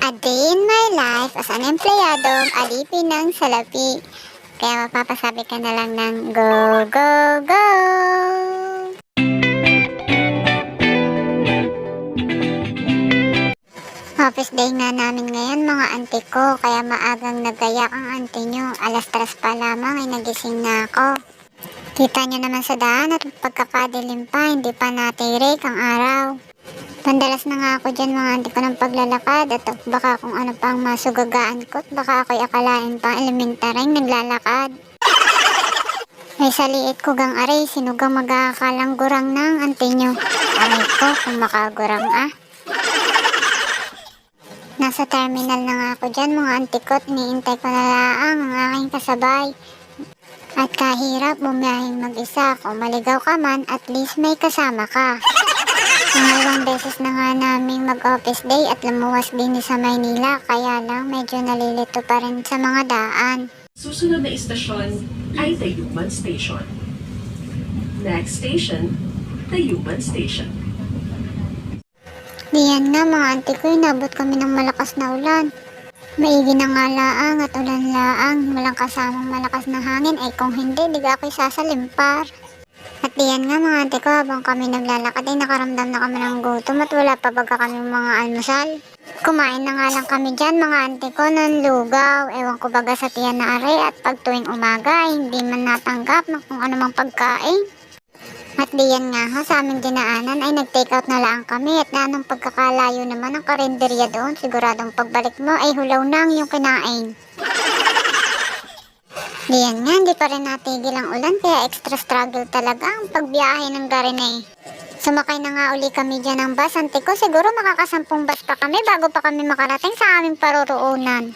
A day in my life as an empleyadong alipin ng salapi. Kaya mapapasabi ka na lang ng go, go, go! Office day nga namin ngayon mga auntie ko, kaya maagang nagayak ang auntie nyo. 3:00 pa lamang ay nagising na ako. Kita nyo naman sa daan at pagkakadilim pa, hindi pa natirik ang araw. Pandalas na nga ako dyan mga auntie ko ng paglalakad at baka kung ano pang masugagaan ko at baka ako'y akalain pang elementaryng naglalakad. Ay sa liit ko gang aray, sinugang magkakalang gurang ng auntie nyo. Aray ko kung makagurang ah. Nasa terminal na nga ako dyan mga auntie ko at iniintay ko na laang ang aking kasabay. At kahirap bumiyahing mag-isa, kung maligaw ka man at least may kasama ka. Ilang beses na nga naming mag-office day at lumuwas din sa Maynila, kaya lang medyo nalilito pa rin sa mga daan. Susunod na istasyon ay Tayuman Station. Next station, Tayuman Station. Diyan nga mga auntie ko, inabot kami ng malakas na ulan. Maigi na nga laang at ulan laang, walang kasamang malakas na hangin, ay kung hindi, di ako'y sasalimpar. At diyan nga mga auntie ko, habang kami naglalakad ay nakaramdam na kami ng gutom at wala pa baga kami mga almusal. Kumain na nga lang kami dyan mga auntie ko ng lugaw, ewan ko baga sa tiyan na are at pag tuwing umaga ay hindi man natanggap ng kung anumang pagkain. At diyan nga ha, sa aming dinaanan ay nag-take out na lang kami at anong pagkakalayo naman ang karinderya doon, siguradong pagbalik mo ay hulaw na ang iyong kinain. Diyan nga, hindi pa rin natigil ang ulan kaya extra struggle talaga ang pagbiyahe ng Garinay. Sumakay na nga uli kami dyan ng bus, auntie ko siguro makakasampung bus pa kami bago pa kami makarating sa aming paruroonan.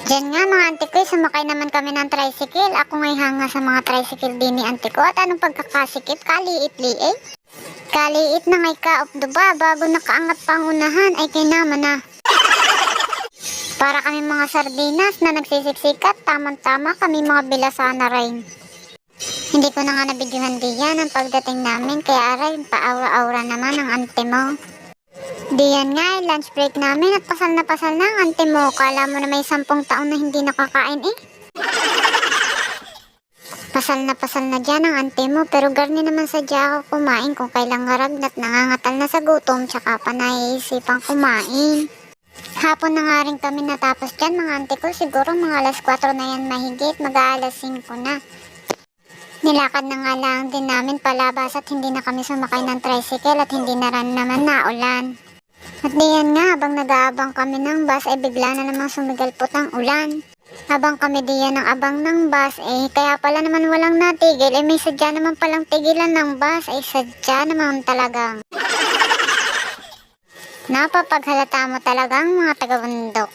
Diyan nga mga auntie ko, sumakay naman kami ng tricycle. Ako ngay hanga sa mga tricycle din ni auntie ko at anong pagkakasikip, kaliit-liit. Kaliit na ngay ka of the ba, bago nakaangat pang unahan ay kinama na. Para kami mga sardinas na nagsisiksikat, tamang-tama kami mga bilasa na rin. Hindi ko na nga nabidyohan diyan ang pagdating namin, kaya aray, paaura-aura naman ang auntie mo. Diyan nga, lunch break namin at pasal na ang auntie mo. Kala mo na may 10 taon na hindi nakakain eh. Pasal na dyan ang auntie mo, pero garni naman sadya ako kumain kung kailang ngaragnat, nangangatal na sa gutom, tsaka pa naiisipang kumain. Hapon na nga rin kami natapos dyan mga auntie ko, siguro mga 4:00 na yan mahigit, mag-aalas 5 na. Nilakad na nga lang din namin palabas at hindi na kami sumakay ng tricycle at hindi na rin naman naulan. At diyan nga, habang nag-aabang kami ng bus ay bigla na namang sumigalpot ang ulan. Habang kami diyan ng abang ng bus kaya pala naman walang natigil, may sadya naman palang tigilan ng bus, sadya naman talagang. Napapaghalata mo talagang mga taga-bundok.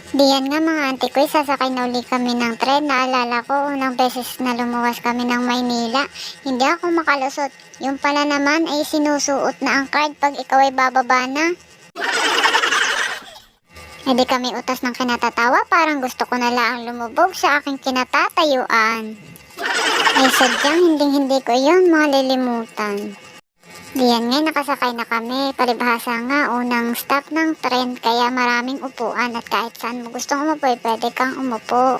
Diyan nga mga auntie ko, sasakay na uli kami ng tren. Naalala ko, unang beses na lumuwas kami ng Maynila, hindi ako makalusot. Yung pala naman ay sinusuot na ang card pag ikaw ay bababa na. Hindi kami utas ng kinatatawa, parang gusto ko na lang lumubog sa aking kinatatayuan. Ay sadyang hindi ko yun malilimutan. Diyan nga, nakasakay na kami. Palibhasa nga, unang stop ng tren, kaya maraming upuan at kahit saan mo gustong umupo, pwede kang umupo.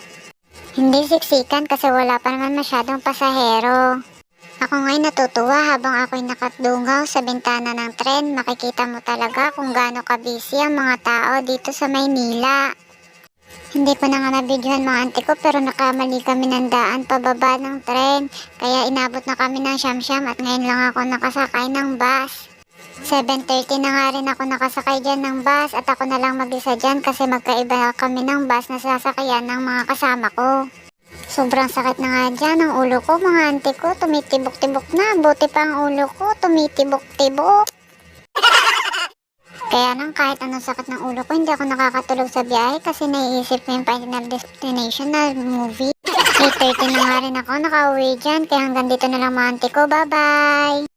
Hindi siksikan kasi wala pa naman masyadong pasahero. Ako nga'y natutuwa habang ako'y nakatdungaw sa bintana ng tren. Makikita mo talaga kung gaano ka-busy ang mga tao dito sa Maynila. Hindi ko na nga nabidyohan mga auntie ko, pero nakamali kami ng daan pababa ng tren. Kaya inabot na kami ng siyam-siyam at ngayon lang ako nakasakay ng bus. 7:30 na nga rin ako nakasakay dyan ng bus at ako na lang mag-isa dyan kasi magkaiba kami ng bus na sasakyan ng mga kasama ko. Sobrang sakit na nga dyan ang ulo ko mga auntie ko, tumitibok-tibok na. Buti pa ang ulo ko, tumitibok-tibok. Kaya nang kahit anong sakit ng ulo ko, hindi ako nakakatulog sa biyahe kasi naiisip ko yung Final Destination na movie. 8:30 na nga rin ako nakauwi dyan, kaya hanggang dito na lang mga auntie ko. Bye-bye!